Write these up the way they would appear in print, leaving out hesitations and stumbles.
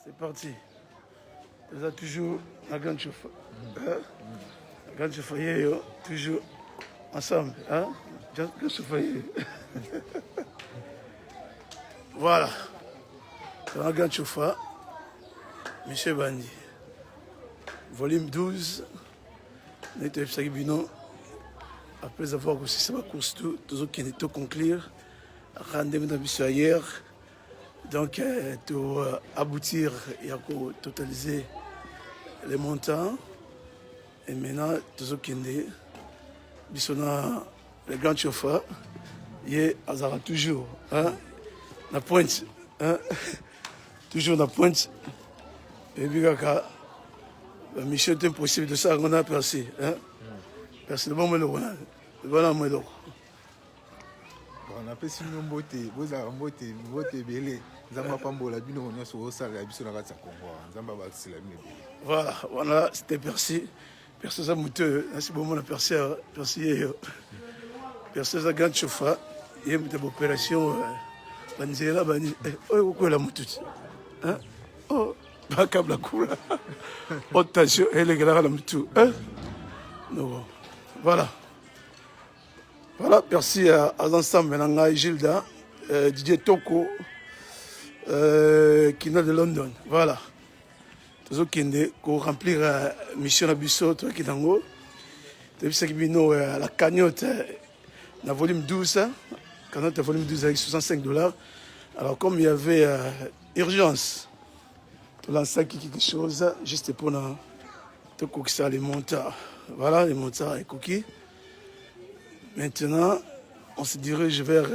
C'est parti. Vous êtes toujours la grande chauffeur. La grande chauffeur, toujours ensemble. Hein? Grande chauffeur. Voilà. La grande chauffeur. Monsieur Bandi. Volume 12. Après avoir aussi sa course, tout qui est tout conclure. Rendez-vous hier. Donc, pour aboutir et totaliser les montants. Et maintenant, tout ce qui est le grand chauffeur, il est toujours hein, la pointe. Hein, toujours la pointe. Et puis, la mission est impossible de ça, on a percé. Hein. Percé, le bon moment, le bon moment. On a fait une beauté, vous avez une beauté belle. Voilà, c'était percé. Percé, ça mouteux. C'est bon, on a percé. Percé, percé, ça grande chauffeur. Il y a une opération. Banzela, Bani. Oh, quoi la mouteux. Hein? Oh, pas câble la couleur. Oh, attention, elle est grave la mouteux. Hein? Voilà. Voilà, merci à l'ensemble, maintenant, Gilda, Didier Toko, qui est de London. Voilà. Tout ce qui est pour remplir la mission à Bissot, qui est en haut. Depuis ce qui est la cagnotte, la volume 12, cagnotte volume 12 avec $65. Alors, comme il y avait urgence, pour lancer quelque chose, juste pour tout ça, les montants. Voilà, les montants et cookies. Maintenant, on se dirige vers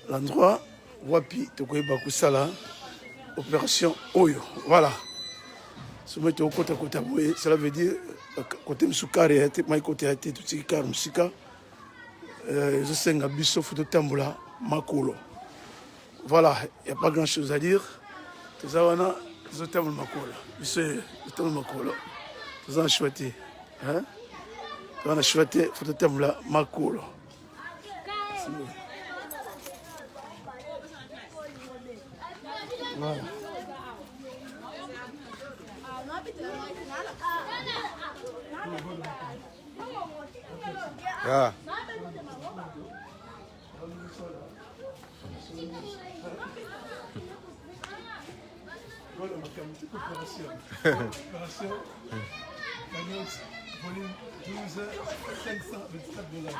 l'endroit Wapi, Tokoye Bakusala, opération Oyo. Voilà. Cela veut dire côté Msoukari, côté tout ce qui est Msika, je sais que Bisso Foto Tamboula, Makolo. Voilà, il n'y a pas grand chose à dire. Tout ça, on a Bisso Tamboula Makolo. Bisso Tamboula Makolo. Tout ça, on a choisi. Hein? On a choisi Foto Tamboula Makolo. Voilà. Yeah. Opération cagnotte volume 12, $527.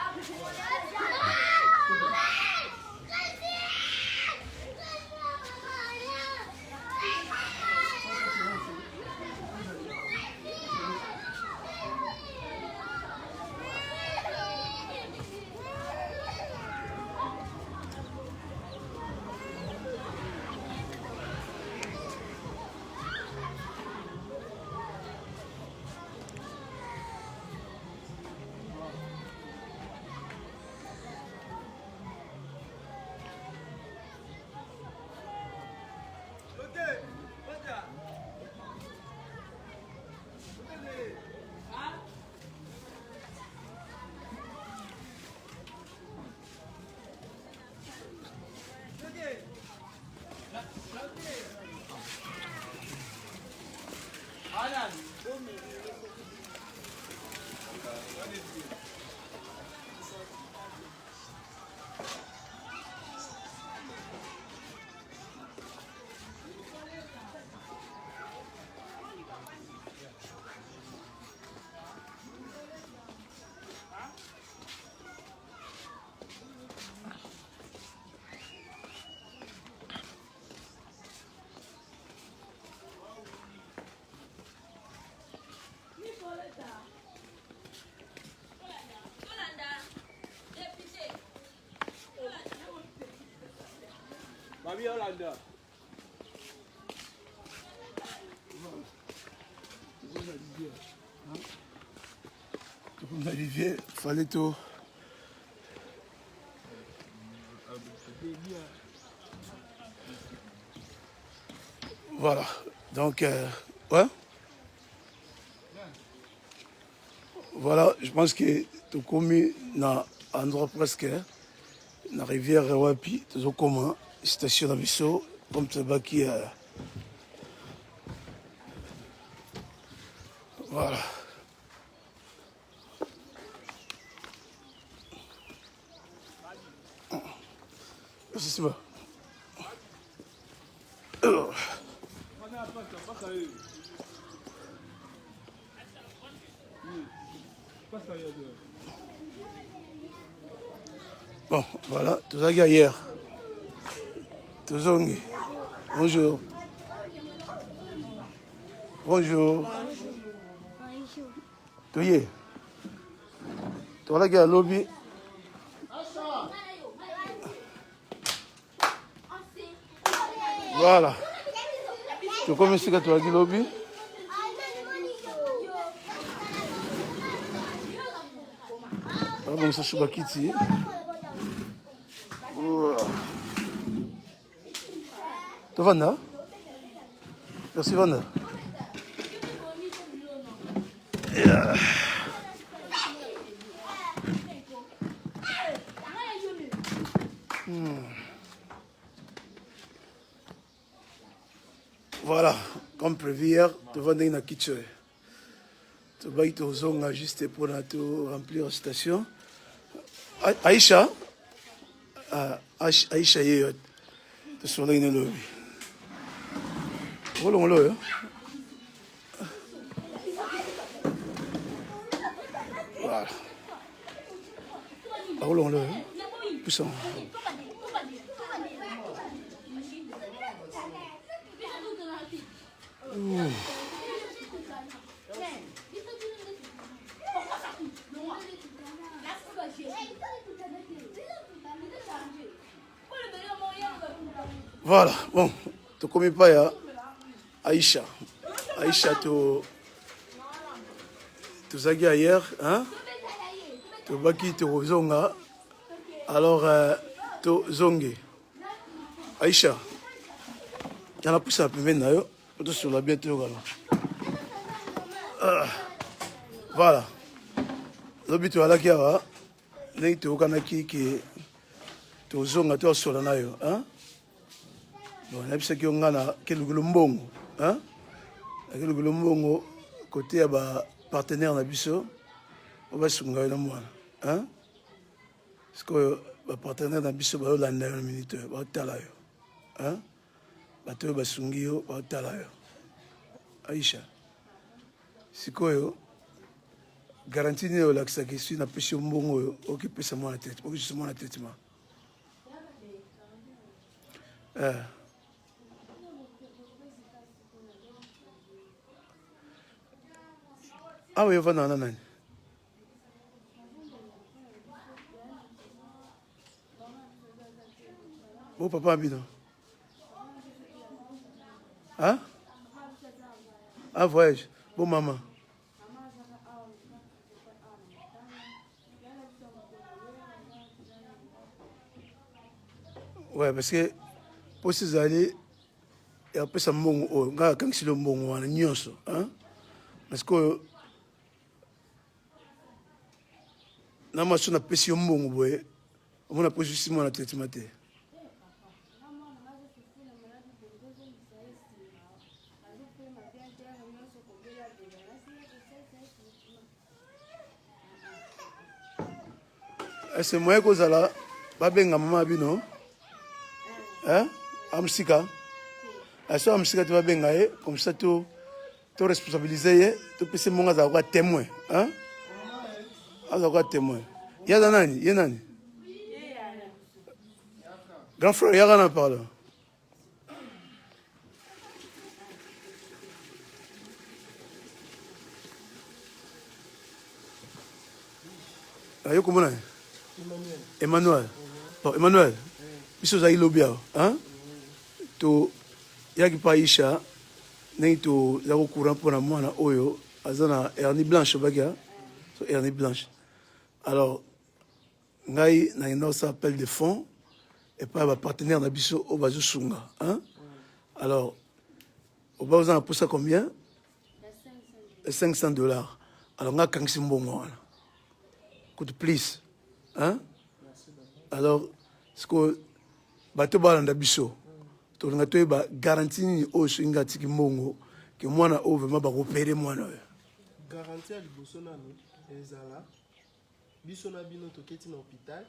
Mami Hollanda. Comme Olivier, il fallait tout. Voilà, donc, ouais. Voilà, je pense que tout comme dans un endroit presque, dans la rivière Wapi, tout comme station d'Abisso, comme ça qui Voilà. C'est bon. Bon, voilà, tout ça hier. Tout ça. Bonjour. Bonjour. Tout y est. Tout là, gars, lobby. Voilà. Tu commences à toi qui lobby. Ah bon, ça choube Kitty. Tu vas là? Merci Vanda. Voilà, comme prévu hier, tu vas dans la kitchen. Tu vas y te juste pour remplir la station. Aïcha, Aïcha, tu sois dans le lobby. Roulons-le. Voilà. Roulons-le. Puissant. Voilà, bon, tu ne connais pas Aïcha. Aïcha, tu zagi hier, hein? Tu vas quitter au zonga. Alors, tu zongue. Aïcha, il y en a plus à peine d'ailleurs. Tu sur la bientôt. Voilà. L'objet à la guerre, tu es au Kanaki qui tu zonga, tu es sur la naïo, hein? Bon, il y a qui ont quel golombongo, hein? Quel golombongo côté à partenaire nabiso, on va se gagner le mois, hein? Parce que le partenaire nabiso va l'année un minute, va talayo, hein? Va te va sungio, va talayo. Aïcha, c'est quoi garantie ne au lac qui suit na pêche mbongo occupé sa moi la tête, occupé sa moi la tête ma. Ah oui, on va dans la main. Bon papa Abidon. Hein? Ah voyage. Bon maman. Ouais, parce que pour ces années, et après ça mbongo, quand c'est le mbongo, on a nyonso, hein? Parce que na maso na pesi mbongo boye, on a pas juste mon traitement. C'est moi que là, pas bien maman bino, hein? Amsika, est-ce que Amsika tu vas bien comme ça tu responsabiliser, tu peux se monter à quoi témoin, hein? À quoi témoin. Il y a nani, il y a nani. Grand frère, il y a rien à parler. Ayo comment Emmanuel. Bon, Emmanuel, biso za ilobia, hein? To yaki pa Aïcha, n'est to za ko courant pour na mwana oyo, azana hernie blanche baga, so hernie blanche. Alors ngai na ino ça appelle de fonds et pas ba partenaire na biso o bazo sunga, hein? Alors au bas on a pour ça combien? $500. Alors nga kangsi mbongo wana. Coûte plus, hein? Alors ce que bato balanda biso to nga to ba garantie ni o swinga tiki mbongo que mwana o vraiment ba repérer mwana. garantie à liboso nano ezala biso na bino toketi na hôpital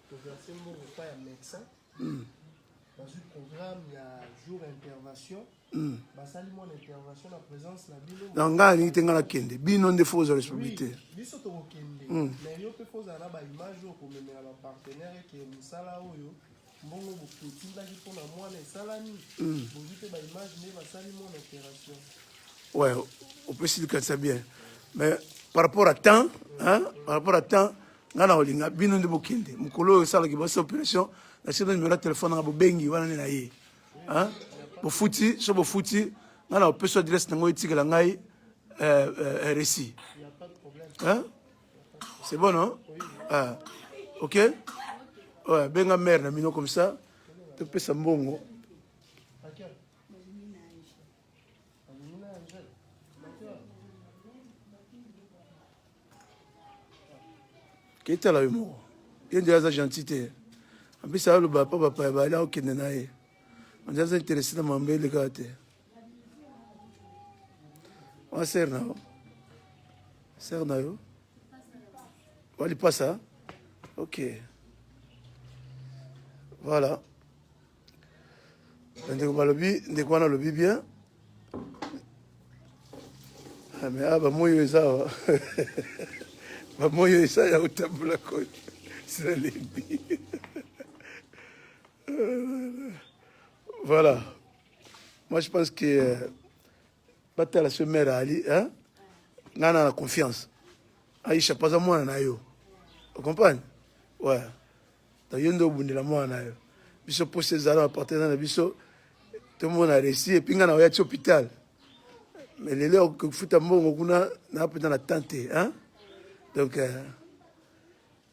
toverse mbongo pa ya médecin bazwi programme ya jour intervention basali mwana intervention na présence na bino na ngai alingi te ngai nakende bino nde fo ozwa responsabilité biso tokokende mais yo mpe fo ozala na baimage oyo komemela bapartenaire eke mosala oyo mbongo bokotindaki mpona mwana esalami bozwi mpe baimage nde basali mwana opération. Ouais, on peut se dire que c'est bien. Mais par rapport à temps, hein, par rapport à temps, ngana olinga bino de bokende. Mukolo sala ki bossa opération, na sino numéro de téléphone na bobengi wana na ye. Hein? Bo futi, so bo futi, ngana on peut so adresse nango itikela ngai RSI. Il y a pas de problème. Hein? C'est bon non? Ah. OK? Ouais, benga mère na mino comme ça. Tu peux sa mbongo. Qui était là, humour? Il y a des gentilité. En plus, ça va le papa, il va aller au Kenya. On est intéressé dans mon bel gars. On sert là. Sert là. On lui passe ça. Ok. Voilà. On a le bien. Ah, mais ah, bah, moi, il ça. Moi, ça, il y a autant de la côte. C'est la voilà. Moi, je pense que Bata la semaine à Ali, hein? On a la confiance. Aïcha, pas à moi, nayo. Vous comprenez? Ouais. D'ailleurs, on a la moi, nayo. Biso posé zara partenaire na biso. Tout le monde a réussi. Et puis, on a eu à l'hôpital. Mais les gens qui font un bon, on a peut-être la tente, hein? Donc,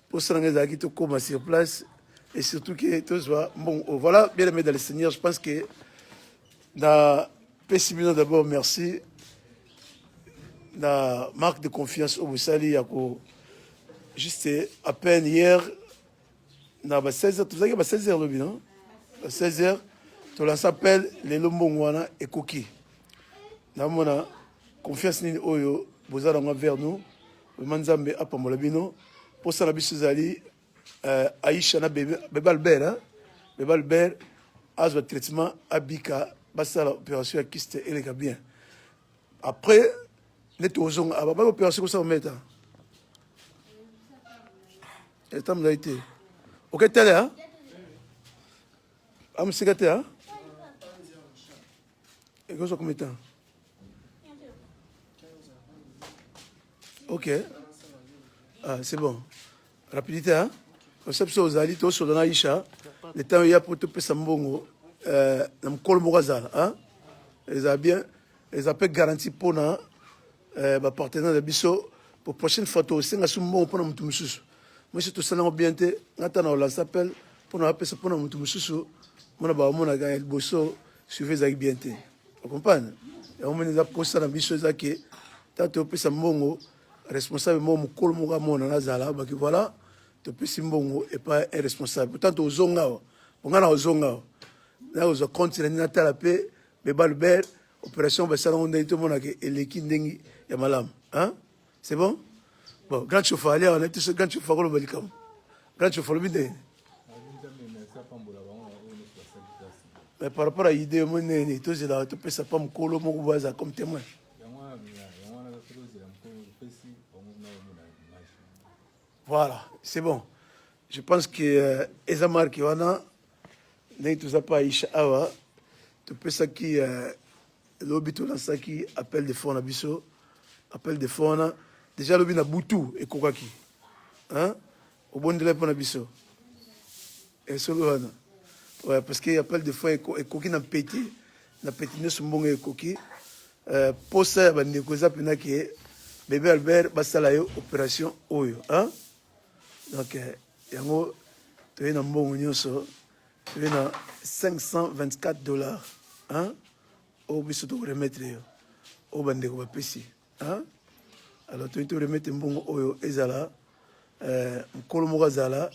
pour ça, on a tout comme sur place. Et surtout que tout soit bon. Voilà, bien aimé dans le Seigneur, je pense que dans Pessimino d'abord, merci. La marque de confiance au Boussali, juste à peine hier, dans 16h, tout ça, il y a 16h, non? 16h, tout le monde s'appelle les Lombongwana et Koki. Dans mon confiance, Oyo, vous allez vers nous. Manzambe apamolabino pour ça la bisuzali Aïcha na bébé Albert hein bébé Albert a le traitement abika basa l'opération kyste et les bien après net ozong aba opération ko ça mettre et tam là été OK télé hein am sigate hein et quoi ça combien de temps? OK. Ah, c'est bon. Rapidité, hein? Comme ça, aux alliés, tous sur l'Aïcha, le temps il y a pour tout ça, mbongo, nam kol mogazal, hein? Ils ont bien, ils appellent garantie pour na, partenaire de biso pour prochaine photo, c'est un sumbon pour nous tout monsieur. Moi, c'est tout ça là bien té, n'attends on s'appelle pour nous appeler ça pour nous tout monsieur. Mon abba, mon aga, le bosso, suivez avec bien té. Vous comprenez? Et on me dit ça dans biso ça qui, tant tu appelles ça mbongo. Responsable mo mukolo moga mona nazala baki voilà to pesi mbongo et pas un responsable pourtant ozonga bongana ozonga na ozo continue na tala pe beba Albert opération basala on ndito mona ke eleki ndengi ya malam hein c'est bon grand chauffeur allez on est ce grand chauffeur ko balikam grand chauffeur le bide mais par rapport à idée mon né to zela to pesa pas mukolo moko baza comme témoin. Voilà, c'est bon. Je pense que Ezamar qui wana n'est tout ça pas Aïcha Awa. Tu peux ça qui lobby tout dans ça qui appelle des fonds à biso, appelle des fonds déjà lobby na Boutou et Kokaki. Hein? Au bon délai pour na biso. Et solo ouais parce qu'il appelle des fonds et Koki na pété ne sont bons et Koki. Pour ça ba négocier pena que bébé Albert basala yo opération oyo, hein? Donc, yango, tu es dans bon nyonso, tu es dans $524, hein? Au biso to remettre yo, au bande ko bapesi, hein? Alors tu te remettre mbongo oyo ezala, mkolo moko azala,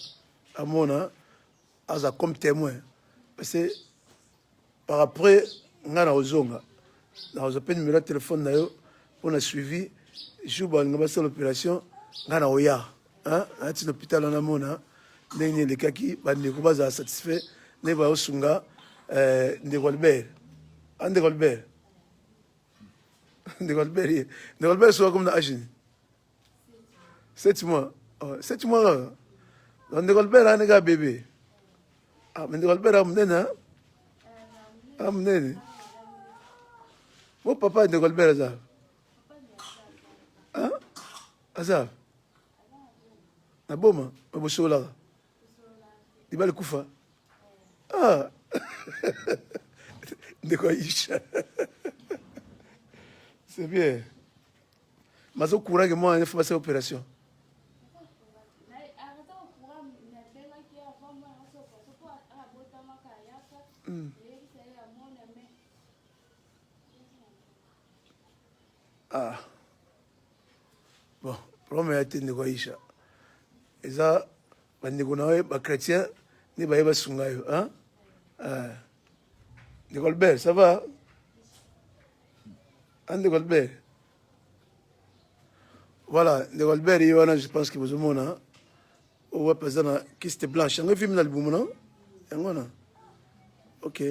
amona, aza comme témoin, parce que par après, nga na ozonga, na ozope numéro de téléphone na yo, on a suivi, jour balinga basala l'opération nga na oya nati na hôpital wana mona ndenge elekaki bandeko bazala satisfait nde baosunga ndeko Albert ndeko Albert ndeko Albert soka comme na agine 7 mois 7 mois kaka ndeko Albert aneka bébé mais ndeko Albert amunene amunene mo papa ndeko Albert aza aza na boma bosolaka libali kufa ndeko Aisha c'est bien mazo courant que moi il faut passer opération bon problème ya te ndeko Aisha eza bandeko na yo bachrétien nde baye basunga yo ndeko Albert ça va ndeko Albert voilà ndeko Albert ye wana je pense que bozomona owa mpenza na kiste blanche yango efimi na libumu na yango wana ok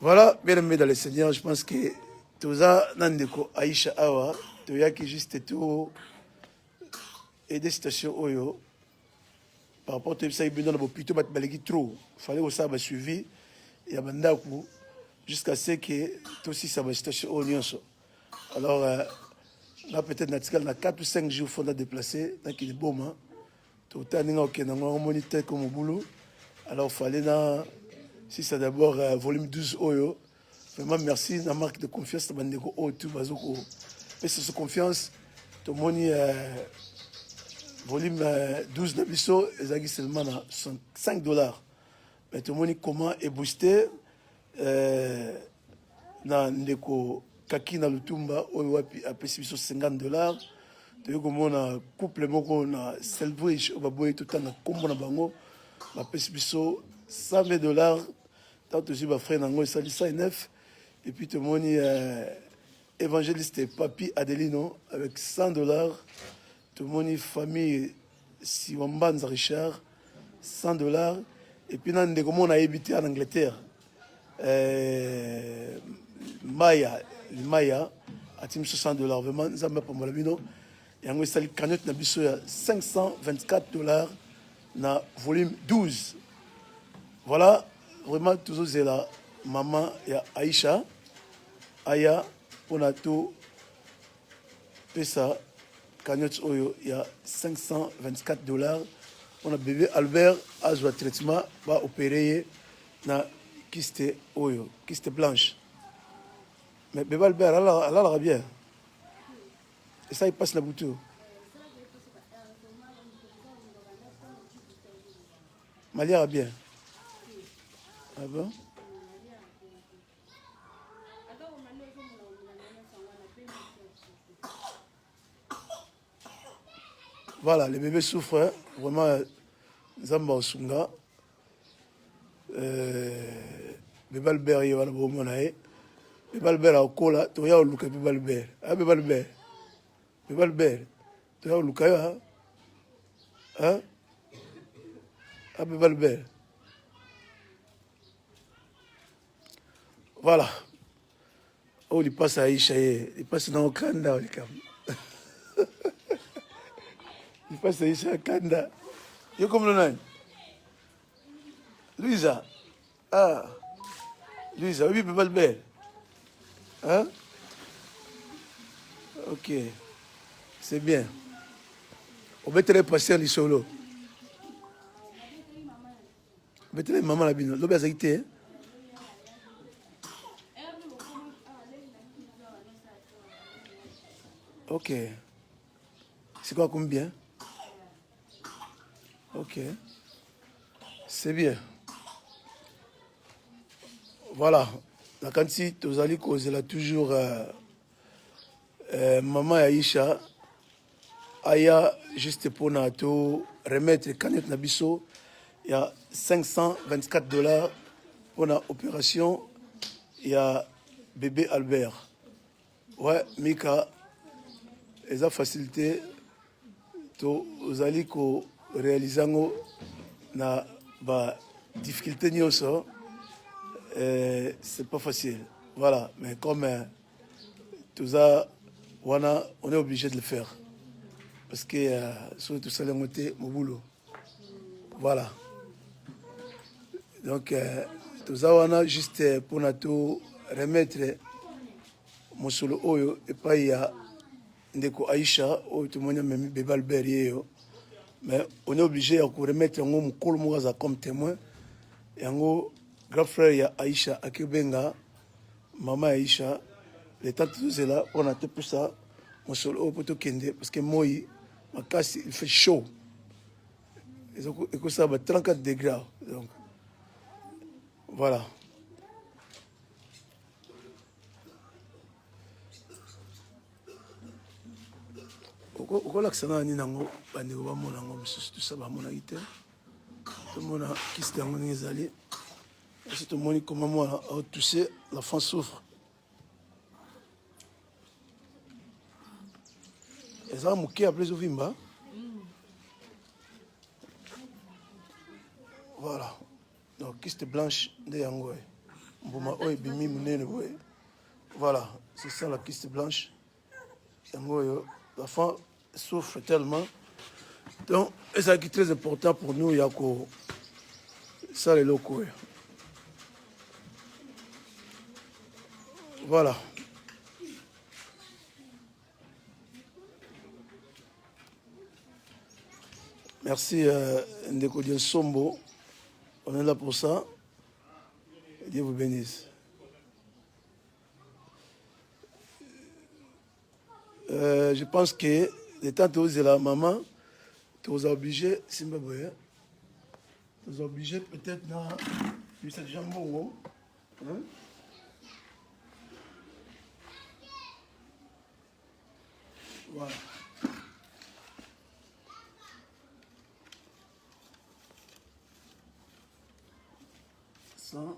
voilà bien aimé dans le Seigneur je pense que toza na ndeko Aisha awa toyaki juste to aider situation oyo par rapport à ça il y a plutôt trop fallait aussi avoir suivi il y a bandaku jusqu'à ce que tout aussi ça va situation oyo alors là peut-être na 4 ou 5 jours faut déplacer donc il est bon hein tout temps ninga ok na moniteur comme boulot alors fallait na si ça d'abord volume 12 oyo vraiment merci la marque de confiance de bandeko oyo tout bazoko et c'est confiance tout moni volume 12 de biso ezaki seulement na $5 mais tout moni comment est boosté na ndeko kaki na lutumba oyo wapi apesi biso $50 toyo komona couple moko na Selbridge obaboyi tout na kombo na bango bapesi biso $120 tant aussi ba frère nango esali 109 et puis tout moni évangéliste Papi Adelino avec $100 tout le monde famille Siwambanza Richard $100 et puis nan de comment on a habité en Angleterre Maya a tim $100 vraiment nzamba pa molabino yango sali cagnotte na biso ya $524 na volume 12 voilà vraiment toujours c'est la maman ya Aisha aya on a tout pesa cagnotte oyo il y a $524 on a bébé Albert a joué traitement va opérer na kyste oyo kyste blanche mais bébé Albert elle a bien et ça il passe la bouteille Malia a bien ah bon voilà, les bébés souffrent, hein? Vraiment, Zamba Osunga. Bébé Albert, il y a un bon moment. Bébé Albert a Okola, tu as un look à Bébé Albert. Ah, Bébé Albert. Bébé Albert, tu as un look à hein? Ah, Bébé Albert. Voilà. Oh, il passe à Aïcha, il passe dans le Kanda, il il passe ici à Kanda. Yo comme le nom. Louisa. Ah. Louisa, oui, Bébé Albert. Hein? Ok. C'est bien. On va te passer les solo. On va te maman la bino. L'obé a été. Ok. C'est quoi combien? Ok, c'est bien. Voilà, la quantité, vous allez causer là toujours maman Aïcha, Aya, juste pour nous remettre les canettes Nabiso, il y a $524 pour l'opération, il y a bébé Albert. Ouais, Mika, eza facilité tozali koréalise yango na badifficulté nyonso. C'est pas facile. Voilà, mais comme tout ça, on est obligé de le faire. Parce que surtout ça, le monter mon boulot. Voilà. Donc, tout ça, on a juste pour nous remettre mon solo oyo et pas il y a ndeko Aïcha ou tout le monde a même bébé Albert. Mais on est obligé de remettre un homme comme témoin et un grand frère ya Aïcha Akibenga, maman Aïcha, les temps tous là, on a tout ça, mon solo au poto kende parce que moi, ma casse il fait chaud. Et que ça va 34 degrés. Donc voilà. Pourquoi l'accent ni nango bandi ko ba mona ngo tout ça ba mona ité. Tout mona qui se dango ni zali. Si tout le monde comme moi a touché, l'enfant souffre. Et ça, mouké a plus au vimba. Voilà. Donc, kiste blanche de yangoé. Mboma oye bimi munene boye. Voilà, c'est ça la kiste blanche. Yangoé, l'enfant souffre tellement. Donc, c'est ça qui est très important pour nous, yako. Ça les locaux. Voilà. Merci Ndeko Dieu Sombo. On est là pour ça. Dieu vous bénisse. Je pense que les temps où la maman, tu es obligé, Zimbabwe, tu es obligé peut-être dans cette jambon. Hein? Voilà. $100,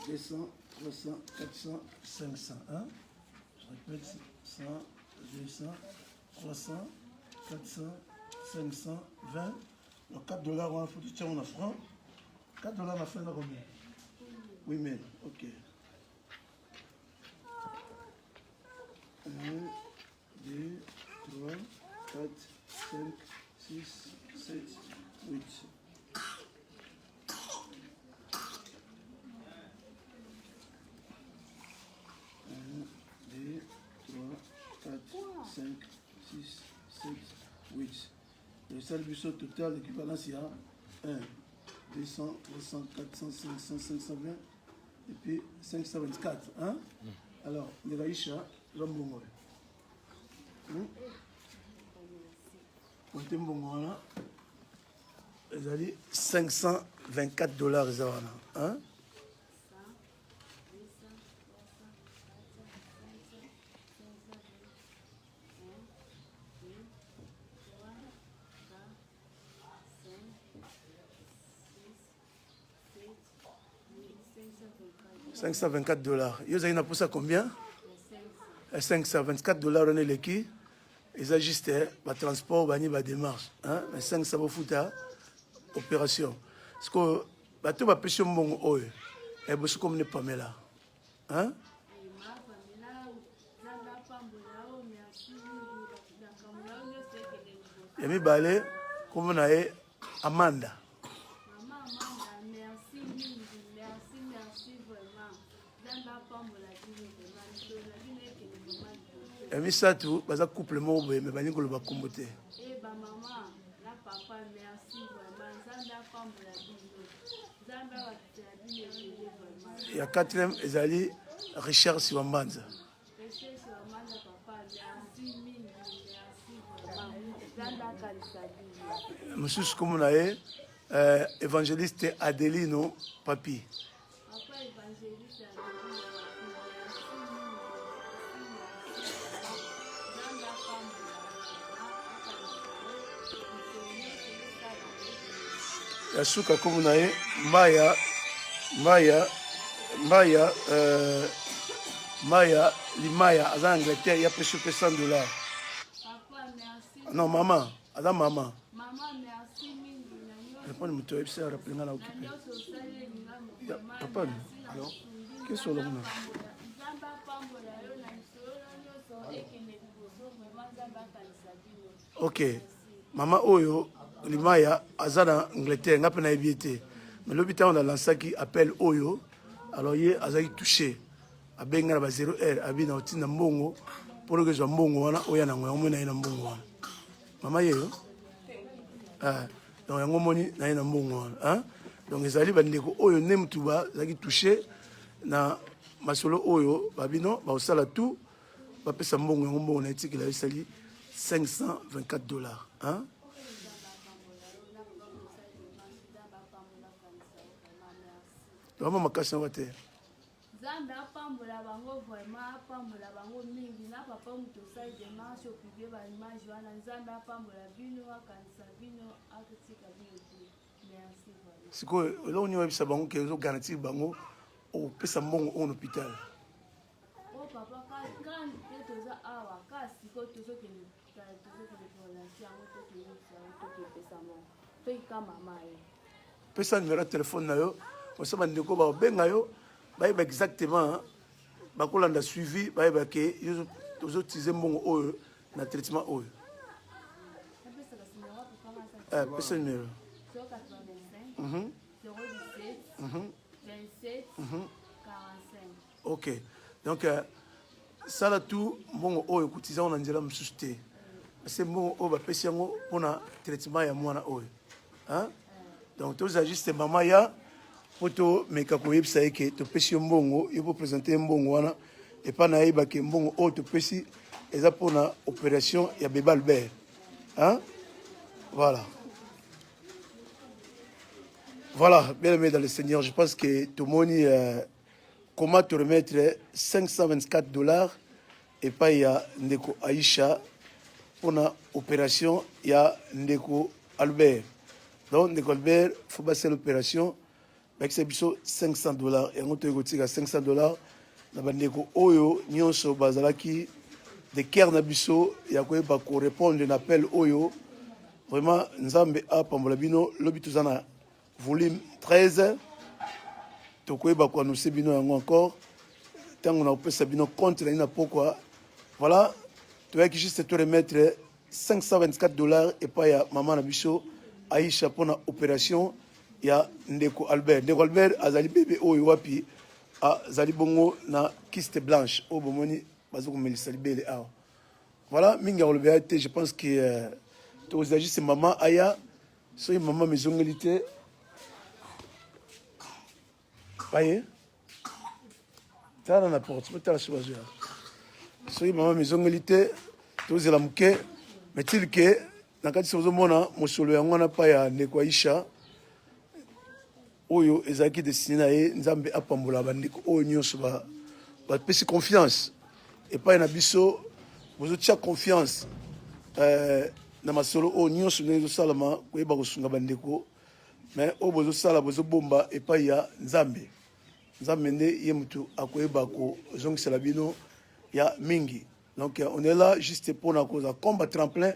200, 300, 400, 500. Hein? Je répète, 100, 200, 300, 400, 500, 20. Donc $4, on a foutu on a franc. $4, on a fait la combien? Oui, mais, ok. 1, 2, 3, 4, 5, 6, 7, 8. Le service total d'équivalence, il y a 1, 200, 300, 400, 500, 520 et puis 524. Hein? Alors, les Aïcha, l'homme comptez bon là. Ils ont dit $524. Hein? $524. Ils ont pour ça combien? $524 on est les qui? Ils ont juste le transport, la démarche. Hein? Mais 500 vous foutre opération. Parce que tout va pêcher mon oeil. Et vous comme ne pas là. Hein? Et mi balé comme on a Amanda. Et mi ça tout, parce que couple mot mais bani ko le ba komboté. Eh ba maman, la papa merci vraiment. Il y a quatrième ezali Richard Siwambanza. Monsieur comme on a évangéliste Adelino Papi. Yasuka comme on a Maya, Limaya, en Angleterre, il y a plus de $100. Non, maman. Adam, maman. Maman, merci mingi. Je prends le moteur, je vais rappeler là occupé. Papa, alors, qu'est-ce que c'est là? Ok. Maman Oyo, Limaya, Azana, Angleterre, n'a pas naïveté. Mais l'hôpital, on a lancé qui appelle Oyo. Alors, il y a Azaki touché. A benga ba 0R, a bien na mbongo. Pour que je sois mbongo, wana, Oya na ngwe, na mbongo. Maman Yeyo. Donc, yango moni na ina mbongo. Donc, ezali bandeko Oyo nemtuba, zaki touché. Na masolo Oyo, babino, ba osala tout. Ba pesa mbongo, yango mbongo na etiki la esali. $524. Hein? Vraiment, ma question va te. Zamba apambola bango vraiment apambola bango mingi na papa muto sai démarche publier ba image wana Zamba apambola bino akanisa bino akatika bino. Merci voilà. Siko là on y va bango que zo garantir bango au pesa mbongo au hôpital. Oh papa quand toza awa ka siko tozo ke pesa numéro de téléphone na yo osa bandeko ba benga yo ba exactement ba kolanda suivi ba ba ke yo tozo tize mbongo oyo na traitement oyo pesa numéro 085 017 27 45. OK donc ça là tout mbongo oyo kutiza on nzela msuste c'est bon au va pesi yango pona traitement ya mwana oyo hein donc tous juste maman ya poto meka ko yebisa eke to pesi mbongo il faut présenter mbongo wana et pas na yeba ke mbongo o to pesi eza pona opération ya bébé Albert hein voilà bien aimé dans le Seigneur je pense que tout le monde comment te remettre $524 et pas il y a ndeko Aïcha pour une opération, il y a Ndeko Albert. Donc, Ndeko Albert, il faut passer l'opération. Avec ces $500. Et on te dit $500. Ndeko Oyo, Nyonso Bazalaki, de Kernabiso, il y a quoi pour répondre à un appel Oyo. Vraiment, Nzambe a Pambolabino, l'obituzana, volume 13. Tokwe Bakwa nous sebino encore. Tant on a opéré Sabino contre la pourquoi. Voilà. Tu vas juste te remettre $524 et pas ya maman Nabiso Aïcha pour une opération ya Ndeko Albert. Ndeko Albert azali bébé oyo wapi a zali bongo na kyste blanche au bomoni bazoko melisa libele a. Voilà minga olbeate je pense que tu as juste maman Aya so maman maisonalité. Paye. Ça dans la porte, peut la choisir. Soki maman maisonalité tous la muke mais til que na kati sozo mona mosolo yango na pa ya Ndeko Aïcha oyo ezaki destiné na ye Nzambe apambola bandeko oyo nyonso ba pesi confiance et pas na biso bozo tia confiance na masolo oyo nyonso nezo salama ko yeba kosunga bandeko mais oyo bozo sala bozo bomba et pas ya Nzambe nde ye mutu akoyeba ko zongisela bino ya mingi. Donc on est là juste pour na cause combat tremplin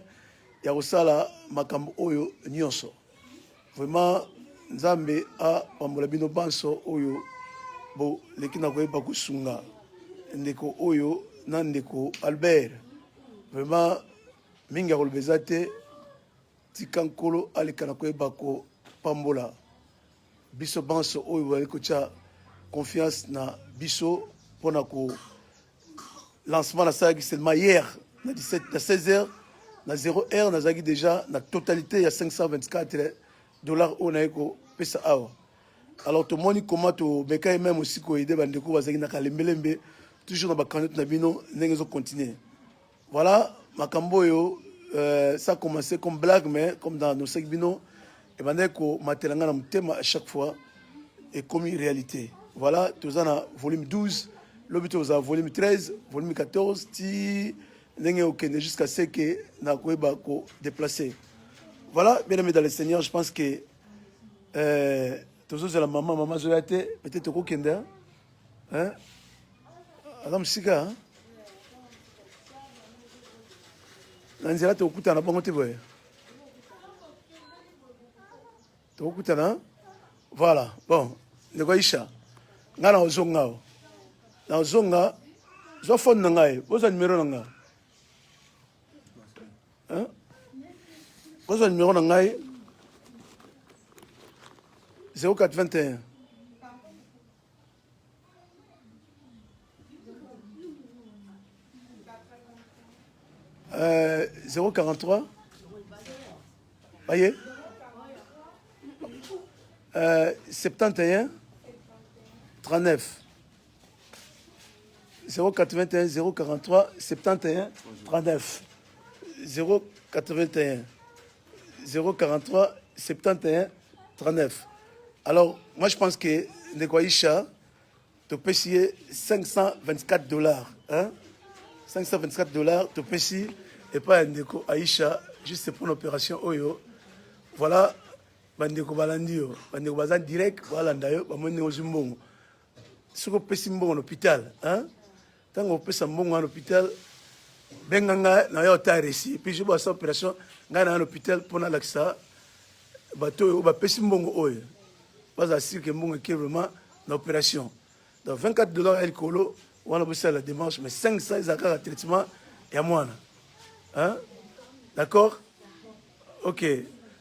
ya osala makambo oyo nyonso. Vraiment Nzambe a pambola bino banso oyo bo lekina koyeba kusunga ndeko oyo na Ndeko Albert. Vraiment mingi kolbezate tikankolo alekana koyeba ko pambola biso banso oyo baliko cha confiance na biso pona ko lancement la saga seulement hier na 16h na 0h na zagi déjà na totalité ya $524 on a eko pesa awa. Alors tout le monde comment to beka même aussi ko aider bandeko bazaki na kalembelembe toujours na ba candidat na bino nengezo continuer. Voilà makambo yo ça a commencé comme blague mais comme dans nos segments et bandeko matelanga na mutema à chaque fois et comme une réalité. Voilà tous en volume 12. L'objet aux volume 13, volume 14, ti jusqu'à ce que na koeba ko déplacer. Voilà, bien aimé dans le Seigneur, je pense que toujours la maman Zoyate, peut-être au Kenda, hein, Adam Sika, hein. Nanzela tokutana bango te boye. Tokutana. Voilà. Bon, ne quoi Isha. Ngana ozonga. Na ozonga. Zo phone nangai. Boza numéro nanga. Hein? Boza numéro nangai. 0421. 043. Voyez 71 39 081 043 71 39 081 043 71 39. Alors, moi je pense que Negwaïcha, tu peux payer $524. Hein? $524, tu peux payer et pas Ndeko Aïcha, juste pour l'opération Oyo. Voilà, Bandeko Balandio, Bandeko Bazan direct, voilà, d'ailleurs, Bamone Ozumbongo. Si vous payez un bon hôpital, hein? Tant que vous payez un bon hôpital, Benganga, n'a pas été réussi. Puis je vois cette opération, dans un hôpital pour l'accès, bateau, va payer un bon Oyo. Pas assurer que mon est vraiment l'opération. Donc $24 à l'écolo, on a besoin de la démarche, mais 500 ils ont un traitement et à moi. Hein? D'accord? Ok.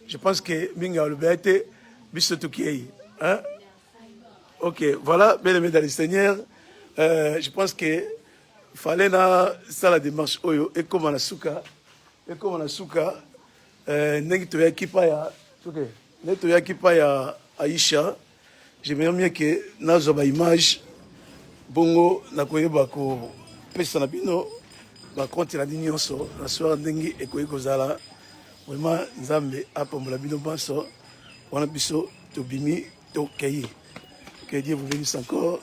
Je pense que Minga le BAT, Bissotoukei. Hein? Ok. Voilà, bien aimé dans le Seigneur. Je pense que fallait ça la démarche Oyo et comme on a souka. Et comme on a souka, n'est-ce pas ya Aïcha. J'aimerais bien que nous ayons une image. Bongo, na koyeba ko pesa na bino ba compte la nyonso na soir ndengi ekoyi kozala vraiment nzambe apambola bino banso wana biso tobimi tokeyi. Que Dieu vous bénisse encore.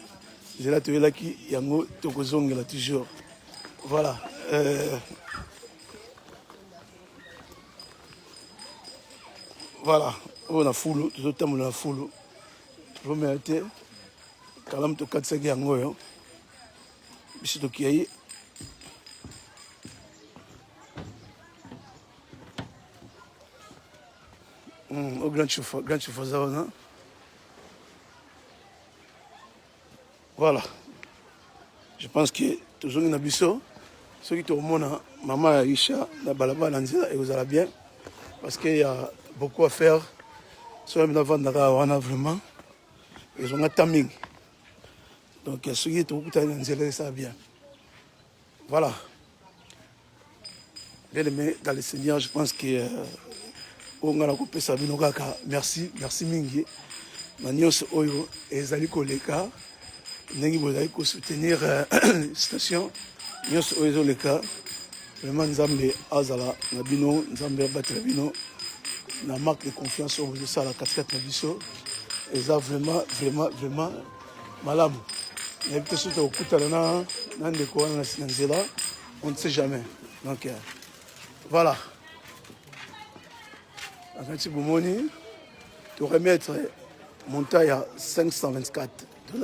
Je la toyela ki yango tokozongela toujours. Voilà. Voilà. On a foulou, tout le temps on a foulou. Vous méritez. Kalam to 4-5 yango yo. Biso to kiai. Au grand chauffeur Zawana. Voilà. Je pense que toujours une abisso. Ceux qui tournent maman Aïcha, na balaba nanzela et vous allez bien. Parce qu'il y a beaucoup à faire. Soit même avant d'avoir vraiment. Ils ont un timing. Donc, ceux qui sont ça bien. Voilà. Bien aimé dans le Seigneur, je pense que merci, merci Mingi. Manios Oyo et Zali Koleka. Nengi Bozali ko soutenir station. Nios Oyo Leka. Vraiment, Nzambe Azala, Nabino, Nzambe Batrabino. La marque de confiance au ça la 4-4 Nabiso. Et ça vraiment, vraiment, vraiment malade. Mais peut-être au coup on ne sait jamais. Donc voilà. Quand tu Boumoni, tu remettre mon taille à $524 et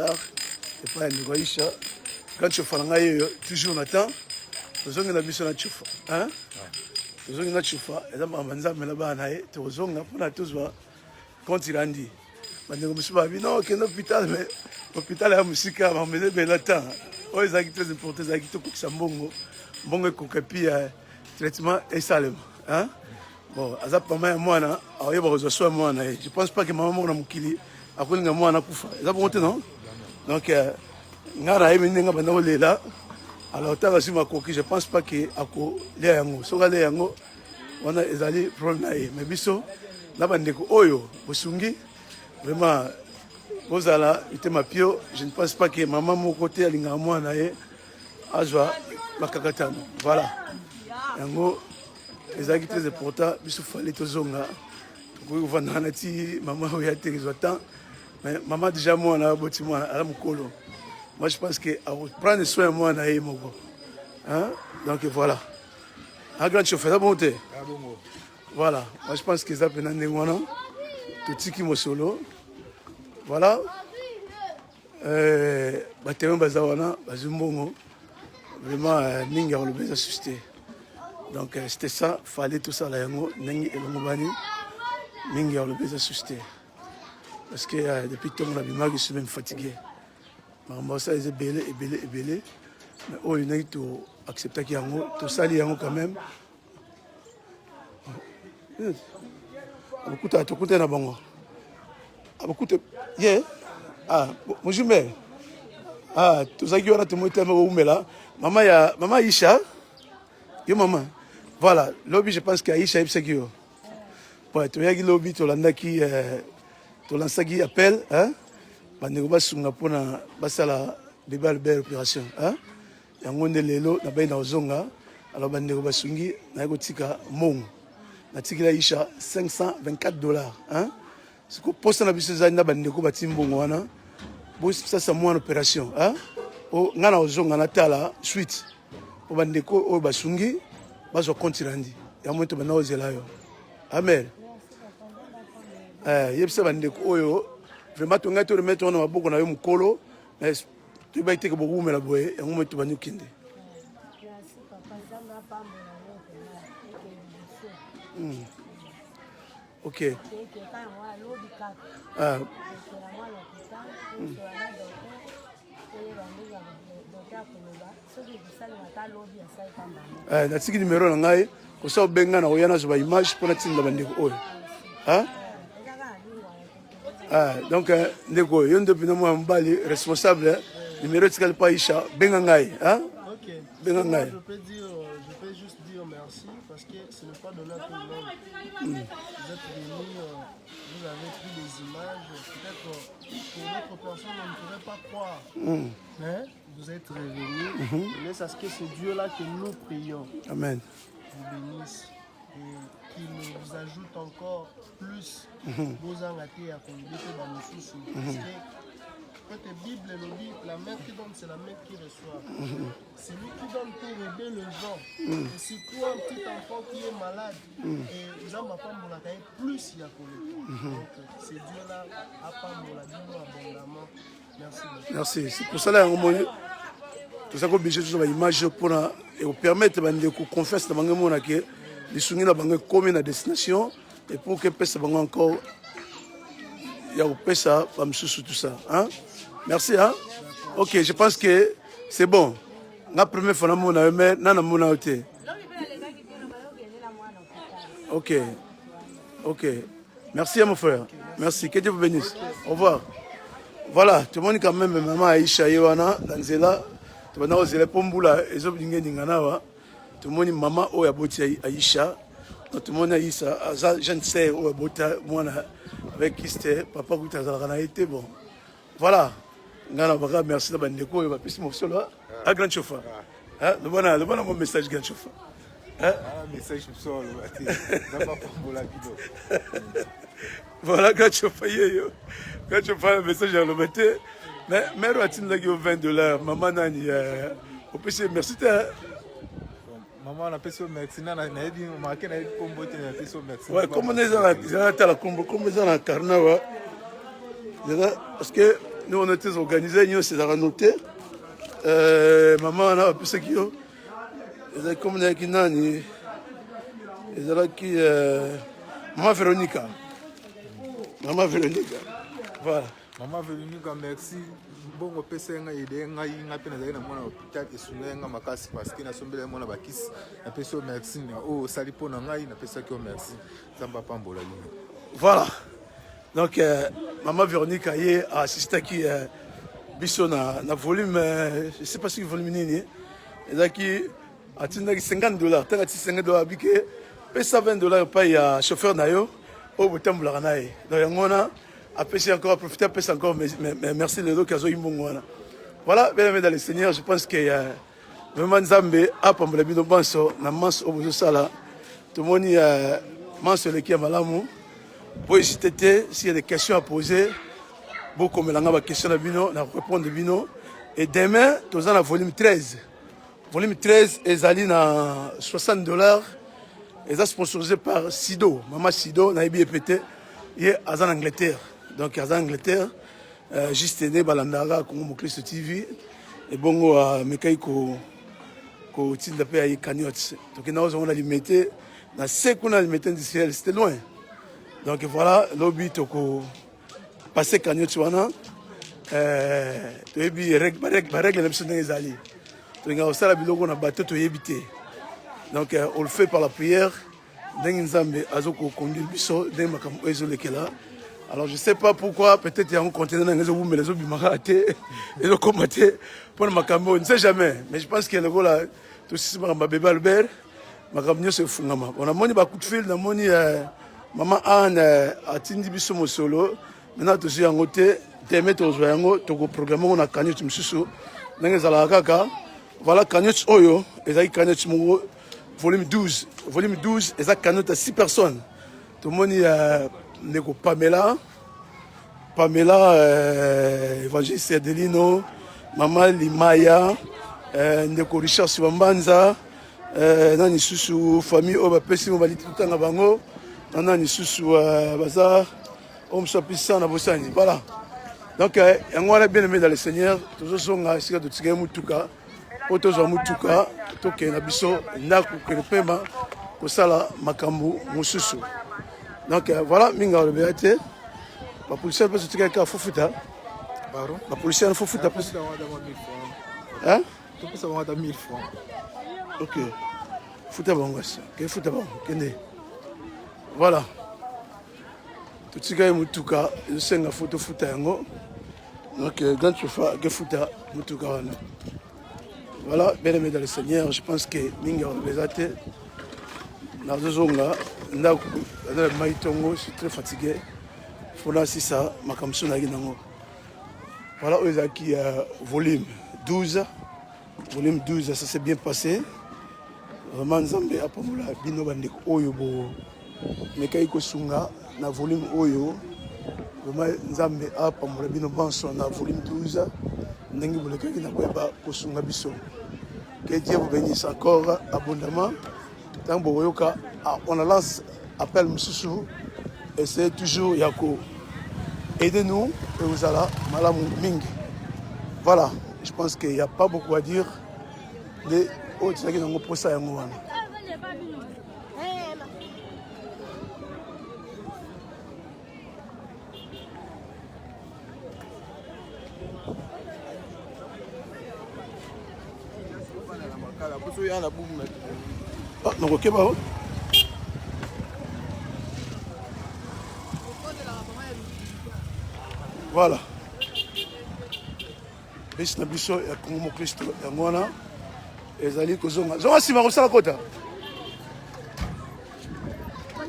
pas un Goïcha. Quand tu fais toujours matin, tu as une mission à Tchoufa. Hein? Tu as une Tchoufa. Et là, tu as tous quand il a dit. Non, que l'hôpital, mais l'hôpital est musique, mais le temps. Oh, ils ont très important, ils ont tout ça, bon, traitement et salem. Hein? Bon, à ça, pas mal, moi, je pense pas que maman m'a moukili, à cause de moi, on a poufa. Ils ont monté, non? Donc, là. Alors, tu as reçu ma coquille, je pense pas que à quoi les yango, soit les yango, on a des problèmes, mais biso, là, on a oyo, bosungi. Vraiment, Bozala, je ne pense pas que maman, mon côté, elle a moi, Azwa, Makakatano. Voilà. Yango, les acquis très importants, il fallait que zonga. Vous voyez, maman, il y a des temps. Mais maman, déjà, moi, on a un bâtiment à la Moukolo. Moi, je pense que prendre soin de moi, on a un hein? Donc voilà. Un grand chauffeur, ça monte. Voilà. Moi, je pense que ça peut être un tout ce qui me solo. Voilà. Batéon Bazawana, Bazumbongo. Vraiment, Ninga, on le besoin suscité. Donc c'était ça, fallait tout ça là yango nengi elongo bani mingi ya le beza susté. Parce que depuis que on a bimaki je suis même fatigué. Maman ça est belé. Mais oh il n'a tout accepté qu'il yango tout ça li yango quand même. Beaucoup à tout côté na bango. Beaucoup de yeah. Ah bonjour mère. Ah tout ça qui on a tout monté là. Maman Aïcha. Yo maman. Voilà, lobby je pense qu'Aïcha est sécure. Ouais, tu as dit lobby tu l'as qui tu l'as qui appelle hein. Bandeko basunga pona basala de belle opération hein. Yango ndelelo na baina ozonga alors bandeko basungi na kotika mong. Na tikila Aïcha $524 hein. Ce que poste na biso za na bandeko batimbongo wana. Bo ça c'est moi en opération hein. O ngana ozonga na tala suite. O bandeko o basungi bazo kontirandi ya moto bana ozela yo amen yebisa bandeko oyo vraiment to ngato remettre na maboko na yo mukolo mais tu ba iteke boku mela boye ya moto bani kinde OK natiki numéro na ngai kosa benga na oyana zo ba image pona tinda bandeko oyo hein donc ndeko yo ndo pina mo mbali responsable numéro tikali pa Aïcha benga ngai hein OK benga ngai je peux juste dire merci parce que ce n'est pas donné à tout le monde. Vous êtes venus, vous avez pris des images, peut-être pour d'autres personnes on ne pourrait pas croire. Mais vous êtes revenus, mais c'est ce que c'est Dieu-là que nous prions. Amen. Vous bénisse et qu'il vous ajoute encore plus vos engatés à conduire dans nos soucis. Parce que quand la Bible nous dit, la main qui donne, c'est la main qui reçoit. C'est lui qui donne pour aider les gens. Et si toi, un petit enfant qui est malade, et les gens m'ont pas mon plus il y a donc c'est Dieu-là, à part mon abondamment. Merci. C'est pour cela que tout ça qu'on obligé de faire image pour permettre de confiance dans le monde que les soumis na bango comme na destination et pour que pesa bango encore il y a pesa pas me sous tout ça hein. Merci hein. OK, je pense que c'est bon. La première fois na mona mais na mona oté. OK. Merci à mon frère. Merci, que Dieu vous bénisse. Au revoir. Voilà, tout le monde quand même maman Aïcha Yohana Danzela, tout le monde ozela pombula ezo binge ningana wa. Tout le monde maman o yaboti Aïcha. Tout le monde Aïcha, je ne sais où yabota moi avec Kiste, papa qui t'a zalana été bon. Voilà. Ngana baka merci na bandeko yo bapisi mo solo à grand chauffeur. Hein, le bon mon message grand chauffeur. Hein? Message solo na pas pombola bido. Voilà, quand tu fais un message à l'obété, mais mère a dit $20. Maman n'a ni au PC merci. Maman on a payé merci. Na dit marqué na pombo te na payé merci. Ouais, comme on est dans la combo, comme on est dans la carnaval. Parce que nous on était organisés, nous c'est à noter. Maman on a payé qui yo. Et comme on est qui nani. Et là qui Maman Véronica. Maman Véronica. Voilà. Maman Véronica, merci. Bon, on peut se aider. On a peine d'aller dans mon hôpital et soulever un makasi parce qu'il a sombré mon abakis. On peut se merci. Oh, salipo nangai, on peut se merci. Ça va pas m'bola. Voilà. Donc, Maman Véronica a assisté qui biso na volume, je sais pas si volume nini. Et là qui a tenu $50. T'as $50 biqué. Pesa $20 paye à chauffeur nayo. Au bout de l'année. Donc, on a encore profité, encore, mais merci les deux qui ont eu mon. Voilà, bien aimé dans le Seigneur, je pense qu'il y a vraiment Nzambe, à Pamela Bino Banso, na Mans au bout de ça là. Tout le monde y a Mans sur l'équipe à Malamou. Pour hésiter, s'il y a des questions à poser, beaucoup de questions à Bino, à répondre à Bino. Et demain, nous avons la volume 13. Volume 13 est allé à $60. Et ça sponsorisé par Sido. Maman Sido, Naïbi EPT, il est en Angleterre. Donc, en Angleterre, juste né, Balandara, Congo Moklisto TV. Et bon, Mekaiko, kotinda pe ya cagnotte tokenda ozomona limete na se kuna limete industriel c'était loin donc voilà lobi toko passer cagnotte wana toyebi barègle na biso ndenge ezali tolinga kosala biloko na bato toyebi te donc on le fait par la prière ndenge nzambe azokoconduire biso ndenge makambo ezolekela. Alors je sais pas pourquoi, peut-être il y a un conteneur dans les eaux, mais les eaux bimaraté, et le combatté pour le macambo, on ne sait jamais. Mais je pense qu'il y a le gars là, tout ce qui est bébé Albert, macambo c'est fou. On a moni beaucoup de fil, on a moni maman Anne a tindi biso mo solo. Maintenant tu suis en côté, tu mets ton joyau, tu go programme on a cagnotte tu me susu. N'engage la kaka, voilà cagnotte oyo, et ça cagnotte mo volume 12, et ça cagnotte à 6 personnes. Tout le monde Ndeko Pamela, Évangéliste Adelino, Maman Limaya, Ndeko Richard Siwambanza, Nani Susu, famille Oba Pessi, Mobali Tutanga Bango, Nani Susu Bazar, Om Sapissa Nabosani. Voilà. Donc, on a bien aimé dans le Seigneur, tous ceux qui ont essayé de tirer Moutuka, Otozo Moutuka, Toke Nabiso, Naku Kelepema, Kosala Makambu, Mususu. Donc voilà, minga le béaté. La police peut se tirer à Fofuta. Pardon? La police il faut foutre. Hein? Tu peux savoir 1000 francs. Ok. Fouta bon gosse. Que fouta bon. Kende. Voilà. Tout ce qui est mutuka, je sais nga photo fouta yango. Donc quand tu fais que fouta mutuka wana. Voilà, bien aimé dans le Seigneur, je pense que minga le béaté. Na zozonga ndako na maitongo, je suis très fatigué. Fona si ça makamso na ginango. Voilà qui volume 12. Volume 12 ça s'est bien passé. Vraiment Nzambe apamola bino bandeko oyo bo mekai ko sunga na volume oyo. Vraiment Nzambe apamola bino banso na volume 12. Ndengi bolekaki na koyeba ko sunga biso. Que Dieu vous bénisse encore abondamment. Tant que on a lancé appel Moussou et c'est toujours Yako. Aidez-nous et vous allez Malam Ming. Voilà, je pense qu'il n'y a pas beaucoup à dire. Les autres qui ont posé à moi. Ah, non, ok, bah. Voilà. Bisi na biso ya Congo Christo ya ngwana ezali kozonga. Zonga sima kosala kota.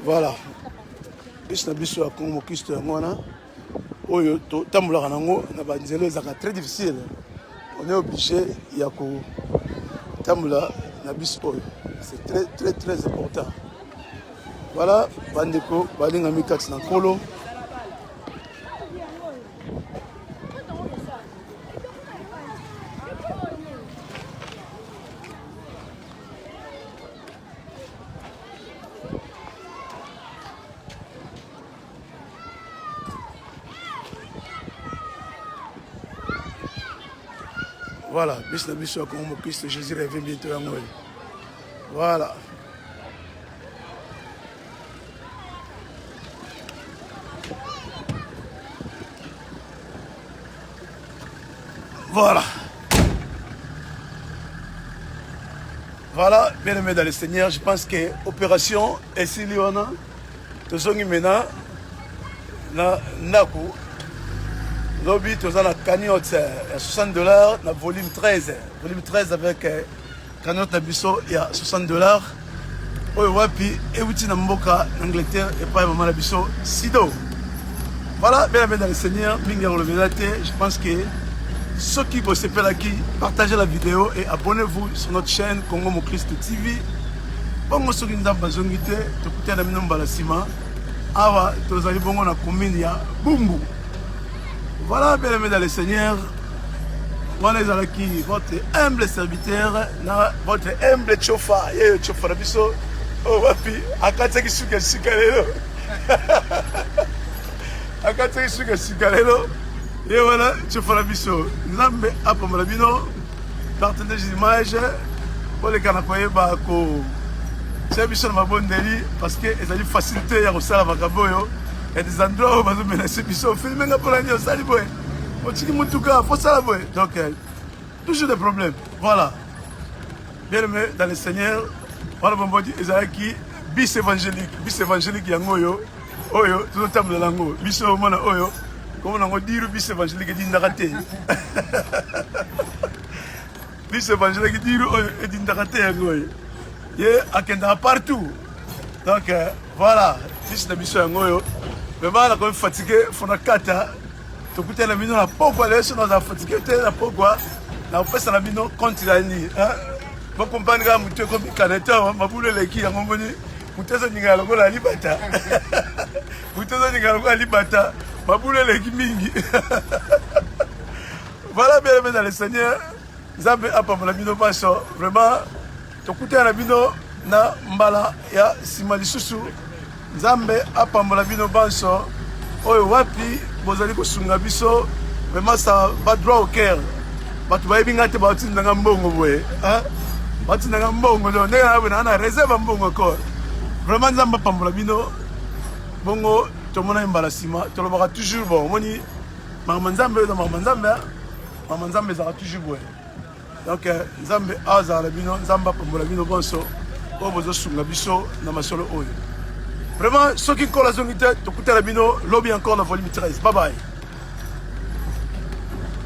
Voilà. Bisi na biso ya Congo Christo ya ngwana oyo to tambulaka nango na banzelo ezaka très difficile. On est obligé ya ko tambula na biso oyo. C'est très important. Voilà, bandeko balinga mikati na kolo. Voilà, bis na biso comme Christ Jésus revient bientôt à moi. Voilà. Voilà. Voilà, bien aimé dans le Seigneur, je pense que l'opération est si liona. Tout ce qui maintenant, na naku, lobby, tout ça la cagnotte à $60, na volume 13 avec cagnotte na biso il y a $60. Oyo wapi ewuti na mboka Angleterre et pas maman na biso Sido. Voilà, bien aimé dans le Seigneur, mingi je pense que ceux qui bossent qui partagez la vidéo et abonnez-vous sur notre chaîne Congo Mo Christ TV. Bongo ceux qui nous ont besoin de écouter la minute balasima. Awa tozali bongo na commune ya Bumbu. Voilà, bien aimé dans le Seigneur. Moi les alaki votre humble serviteur, votre humble chofa, chofa na biso. Oh wapi akataki suka sikalelo. Akataki suka sikalelo. Et voilà, tu fais la biso. Nzambe apamola bino, partage d'image, oleka na koyeba kotia biso na mabondeli parce que ezali facilité ya kosala makambo oyo ya des endroits oyo bazomenase biso ofilmenga mpona nini osali boye otiki mutuka fosala boye donc toujours des problèmes voilà bien aimé dans le Seigneur wana bombodi ezalaki bis évangélique yango oyo tozotambolela yango biso omona oyo komona yango diru bis évangélique edindaka te bis évangélique diru oyo edindaka te yango oyo ye akendaka partout donc voilà bis na biso yango oyo vraiment nakomi fatigué fona kata tokutana bino na pokwa lelo so naza fatigué te na pokwa nakopesa na bino compte ya nini bakompani kaka motu ekomikana te mabulu eleki yango moni motu ezoningana lokola libata motu ezoningana lokola libata mabulu eleki mingi voilà bien aimé dans le Seigneur nzambe apambola bino baso vraiment tokutana na bino na mbala ya nsima lisusu nzambe apambola bino banso oyo wapi bozali kosunga biso vraiment ça va droit au cœur bato bayebi nga te baotindanga mbongo boye batindanga mbongo do ndenge na bena na réserve mbongo encore vraiment nzambe apambola bino bongo tomona mbala nsima tolobaka toujours bon omoni makambo nzambe oyo makambo nzambe ezalaka toujours boye donc nzambe azala na bino nzambe apambola bino bonso oyo bozosunga biso na masolo oyo vraiment soki nkolo azongi te tokutana bino lobi encore na volume 13 bye bye